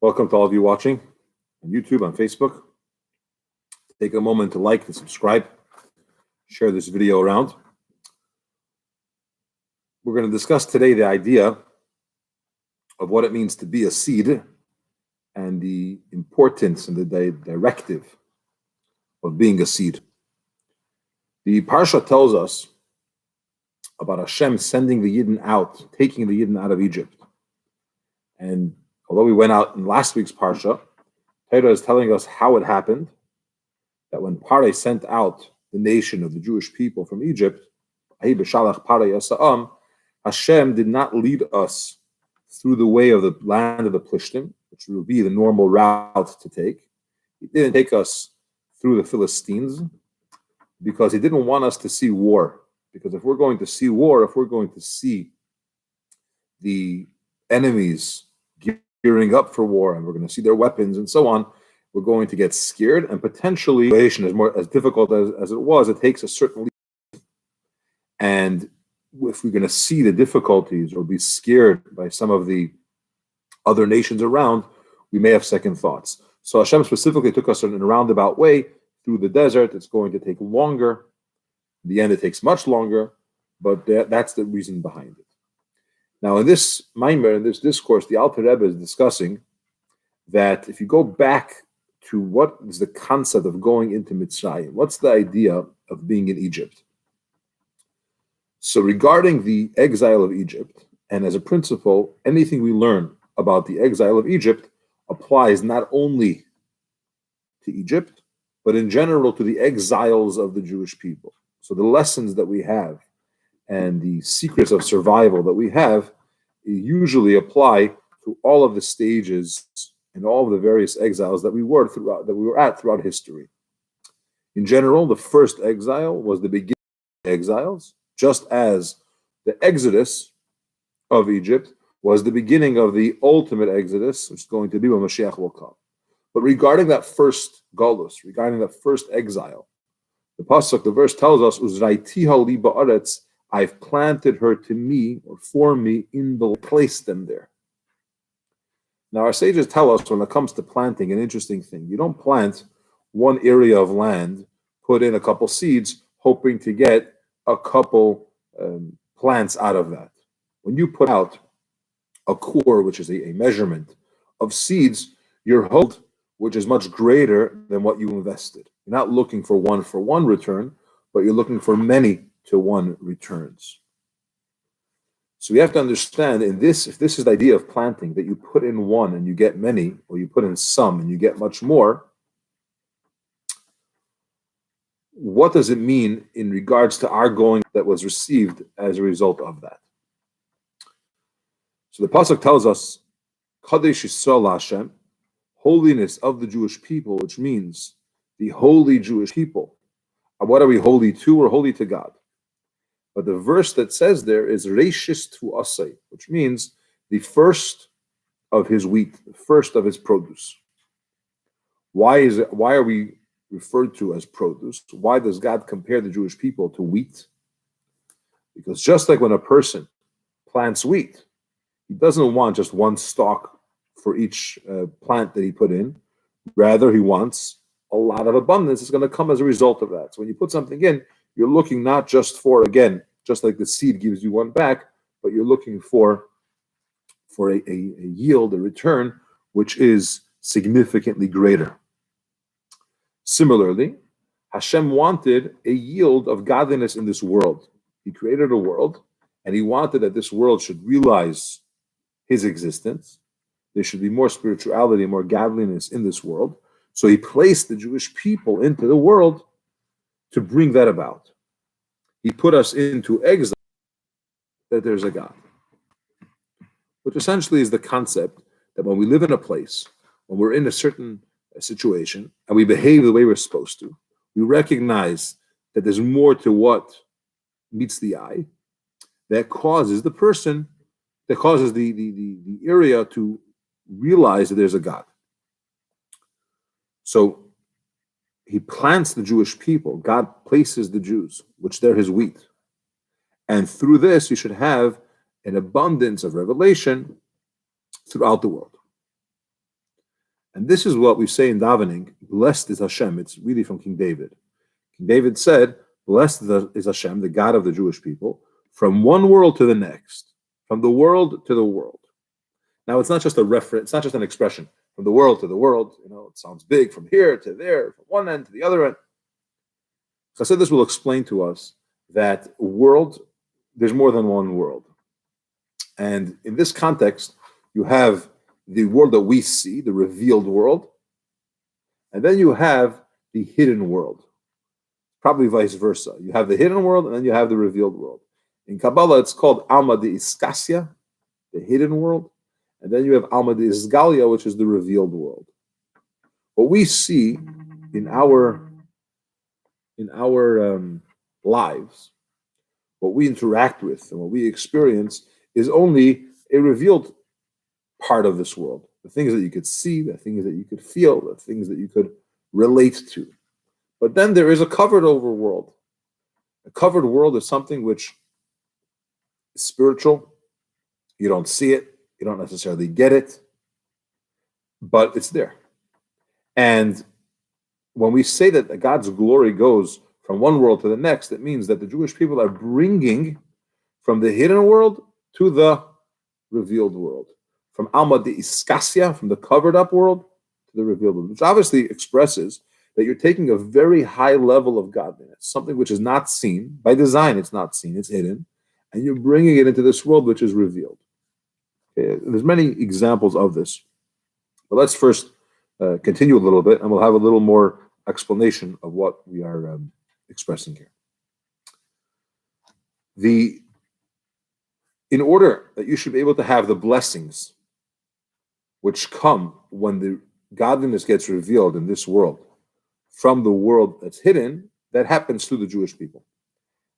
Welcome to all of you watching on YouTube, on Facebook. Take a moment to like and subscribe. Share this video around. We're going to discuss today the idea of what it means to be a seed and the importance and the directive of being a seed. The Parsha tells us about Hashem sending the Yidden out, taking the Yidden out of Egypt. And although we went out in last week's Parsha, Torah is telling us how it happened, that when Parah sent out the nation of the Jewish people from Egypt, Hashem did not lead us through the way of the land of the Plishtim, which would be the normal route to take. He didn't take us through the Philistines because he didn't want us to see war. Because if we're going to see war, if we're going to see the enemies gearing up for war, and we're going to see their weapons and so on, we're going to get scared, and potentially the situation is more as difficult as it was. It takes a certain leap. And if we're going to see the difficulties or be scared by some of the other nations around, we may have second thoughts. So Hashem specifically took us in a roundabout way through the desert. It's going to take longer. In the end, it takes much longer, but that's the reason behind it. Now, in this Maimer, in this discourse, the Alter Rebbe is discussing that if you go back to what is the concept of going into Mitzrayim, what's the idea of being in Egypt? So regarding the exile of Egypt, and as a principle, anything we learn about the exile of Egypt applies not only to Egypt, but in general to the exiles of the Jewish people. So the lessons that we have and the secrets of survival that we have usually apply to all of the stages and all of the various exiles that we were at throughout history. In general, the first exile was the beginning of exiles, just as the exodus of Egypt was the beginning of the ultimate exodus, which is going to be when Mashiach will come. But regarding that first galus, regarding that first exile, the pasuk, the verse tells us, "Uzraitiha li ba'aretz," I've planted her to me or for me in the place them there. Now our sages tell us when it comes to planting an interesting thing. You don't plant one area of land, put in a couple seeds, hoping to get a couple plants out of that. When you put out a core, which is a measurement of seeds, your hope, which is much greater than what you invested. You're not looking for one return, but you're looking for many to one returns. So we have to understand in this, if this is the idea of planting, that you put in one and you get many, or you put in some and you get much more, what does it mean in regards to our going that was received as a result of that? So the pasuk tells us, Kadesh Yisrael Hashem, holiness of the Jewish people, which means the holy Jewish people. What are we holy to? We're holy to God. But the verse that says there is Reishis tu Asay, which means the first of his wheat, the first of his produce. Why are we referred to as produce? Why does God compare the Jewish people to wheat? Because just like when a person plants wheat, he doesn't want just one stalk for each plant that he put in. Rather, he wants a lot of abundance. It's going to come as a result of that. So when you put something in, you're looking not just for, again, just like the seed gives you one back, but you're looking for a yield, a return, which is significantly greater. Similarly, Hashem wanted a yield of godliness in this world. He created a world, and he wanted that this world should realize his existence. There should be more spirituality, more godliness in this world. So he placed the Jewish people into the world to bring that about. He put us into exile that there's a God. Which essentially is the concept that when we live in a place, when we're in a certain situation, and we behave the way we're supposed to, we recognize that there's more to what meets the eye that causes the person, that causes the area to realize that there's a God. So he plants the Jewish people. God places the Jews, which they're his wheat. And through this, you should have an abundance of revelation throughout the world. And this is what we say in davening, blessed is Hashem. It's really from King David. King David said, blessed is Hashem, the God of the Jewish people, from one world to the next, from the world to the world. Now, it's not just a reference, it's not just an expression, from the world to the world. It sounds big, from here to there, from one end to the other end. So I said this will explain to us that world, there's more than one world. And in this context, you have the world that we see, the revealed world, and then you have the hidden world. Probably vice versa. You have the hidden world, and then you have the revealed world. In Kabbalah, it's called Alma de Iskasia, the hidden world, and then you have Alma de Isgalia, which is the revealed world. What we see in our lives, what we interact with and what we experience is only a revealed part of this world. The things that you could see, the things that you could feel, the things that you could relate to. But then there is a covered over world. A covered world is something which is spiritual. You don't see it. You don't necessarily get it. But it's there. And when we say that God's glory goes from one world to the next, it means that the Jewish people are bringing from the hidden world to the revealed world. From Alma de Iskasia, from the covered up world, to the revealed world, which obviously expresses that you're taking a very high level of godliness, something which is not seen. By design, it's not seen, it's hidden, and you're bringing it into this world which is revealed. Okay, there's many examples of this. But let's first continue a little bit, and we'll have a little more explanation of what we are expressing here. In order that you should be able to have the blessings which come when the godliness gets revealed in this world from the world that's hidden, that happens through the Jewish people.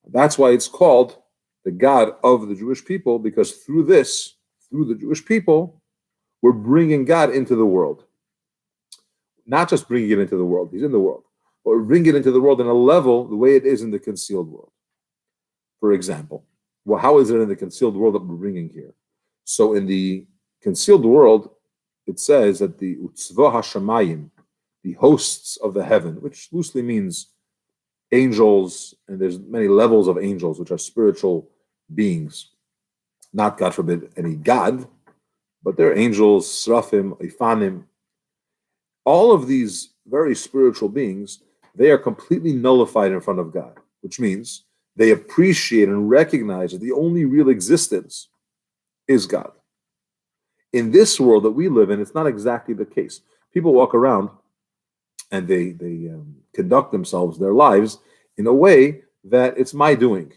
That's why it's called the God of the Jewish people, because through the Jewish people, we're bringing God into the world. Not just bringing it into the world, he's in the world, but we're bringing it into the world in a level the way it is in the concealed world. For example, well, how is it in the concealed world that we're bringing here? So in the concealed world, it says that the Utzva HaShamayim, the hosts of the heaven, which loosely means angels, and there's many levels of angels, which are spiritual beings. Not, God forbid, any God, but they're angels, Srafim, Ifanim. All of these very spiritual beings, they are completely nullified in front of God, which means they appreciate and recognize that the only real existence is God. In this world that we live in, it's not exactly the case. People walk around and they conduct themselves, their lives, in a way that it's my doing.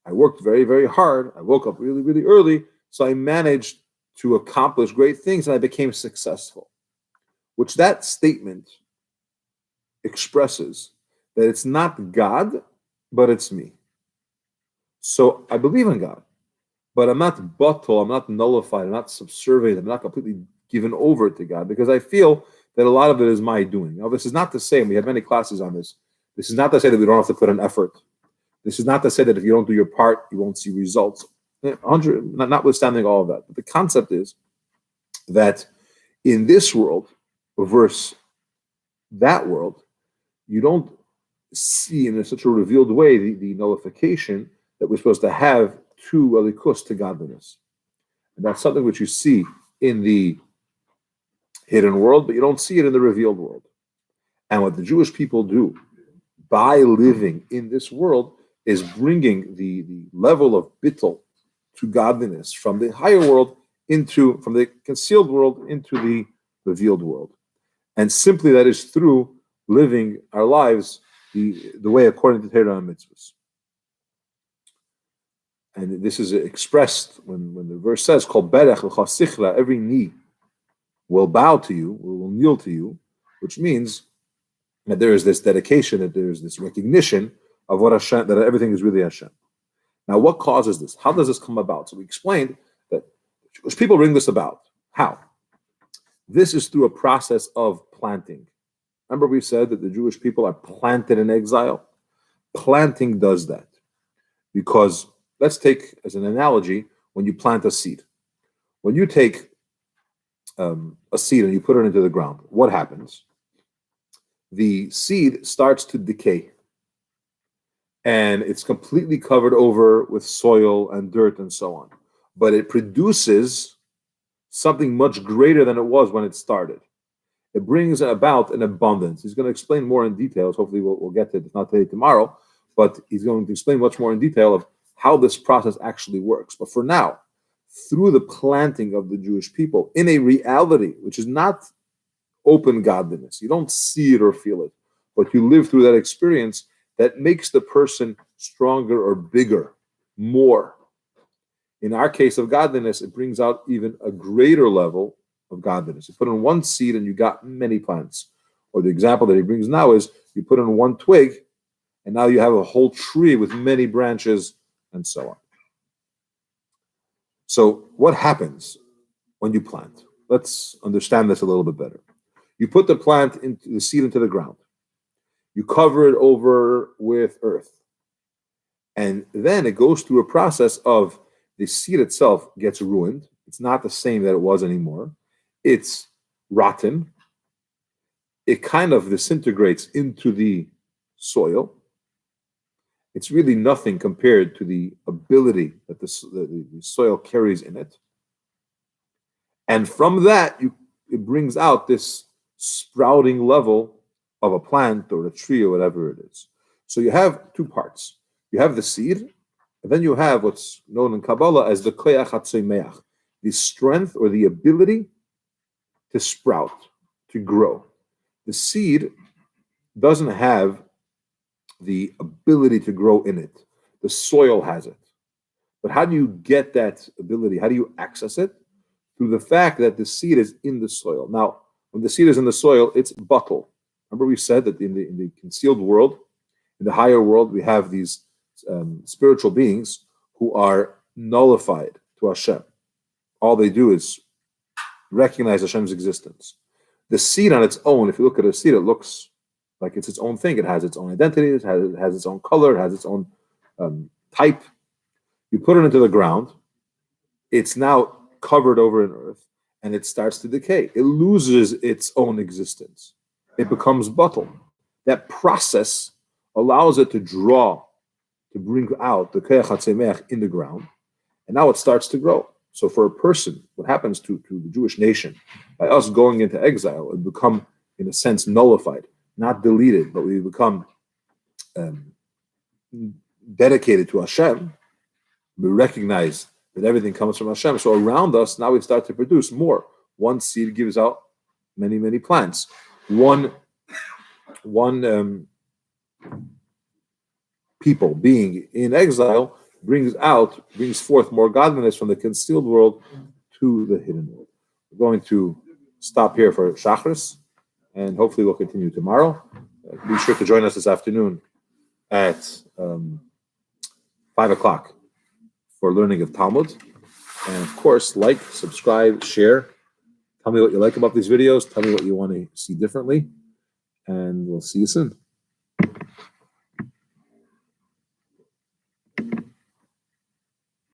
I worked very, very hard. I woke up really, really early, so I managed to accomplish great things and I became successful. Which that statement expresses that it's not God, but it's me. So I believe in God, but I'm not bottle, I'm not nullified, I'm not subservient, I'm not completely given over to God, because I feel that a lot of it is my doing. Now, this is not to say, and we have many classes on this, this is not to say that we don't have to put an effort. This is not to say that if you don't do your part, you won't see results. Notwithstanding all of that. But the concept is that in this world, versus that world, you don't see in such a revealed way the nullification that we're supposed to have to elikus, to godliness. And that's something which you see in the hidden world, but you don't see it in the revealed world. And what the Jewish people do by living in this world is bringing the level of bittul to godliness from the higher world from the concealed world into the revealed world. And simply that is through living our lives the way according to Torah and mitzvahs. And this is expressed when the verse says, Kol berech l'cha sichra, every knee will bow to you, will kneel to you, which means that there is this dedication, that there is this recognition of what Hashem, that everything is really Hashem. Now, what causes this? How does this come about? So we explained that Jewish people bring this about. How? This is through a process of planting. Remember we said that the Jewish people are planted in exile? Planting does that. Because let's take as an analogy when you plant a seed. When you take a seed and you put it into the ground, what happens? The seed starts to decay, and it's completely covered over with soil and dirt and so on. But it produces something much greater than it was when it started. It brings about an abundance. He's going to explain more in details. Hopefully we'll get to it, if not today, tomorrow. But he's going to explain much more in detail of how this process actually works. But for now, through the planting of the Jewish people in a reality which is not open godliness, you don't see it or feel it, but you live through that experience that makes the person stronger or bigger, more. In our case of godliness, it brings out even a greater level of godliness. You put in one seed and you got many plants. Or the example that he brings now is you put in one twig and now you have a whole tree with many branches and so on. So what happens when you plant? Let's understand this a little bit better. You put the seed into the ground. You cover it over with earth. And then it goes through a process of the seed itself gets ruined. It's not the same that it was anymore. It's rotten. It kind of disintegrates into the soil. It's really nothing compared to the ability that the soil carries in it. And from that, it brings out this sprouting level of a plant or a tree or whatever it is. So you have two parts. You have the seed, and then you have what's known in Kabbalah as the koyach hatzomeach, the strength or the ability to sprout, to grow. The seed doesn't have the ability to grow in it. The soil has it. But how do you get that ability? How do you access it? Through the fact that the seed is in the soil. Now, when the seed is in the soil, it's bottle. Remember we said that in the concealed world, in the higher world, we have these spiritual beings who are nullified to Hashem. All they do is recognize Hashem's existence. The seed on its own, if you look at a seed, it looks like it's its own thing. It has its own identity. It has its own color. It has its own type. You put it into the ground. It's now covered over in earth, and it starts to decay. It loses its own existence. It becomes bottle. That process allows it to draw, to bring out the koyach hatzomeach in the ground, and now it starts to grow. So for a person, what happens to the Jewish nation, by us going into exile, it become, in a sense, nullified, not deleted, but we become dedicated to Hashem. We recognize that everything comes from Hashem. So around us, now we start to produce more. One seed gives out many, many plants. One people being in exile brings forth more godliness from the concealed world to the hidden world. We're going to stop here for Shachris, and hopefully we'll continue tomorrow. Be sure to join us this afternoon at 5 o'clock for learning of Talmud. And of course, like, subscribe, share. Tell me what you like about these videos. Tell me what you want to see differently. And we'll see you soon.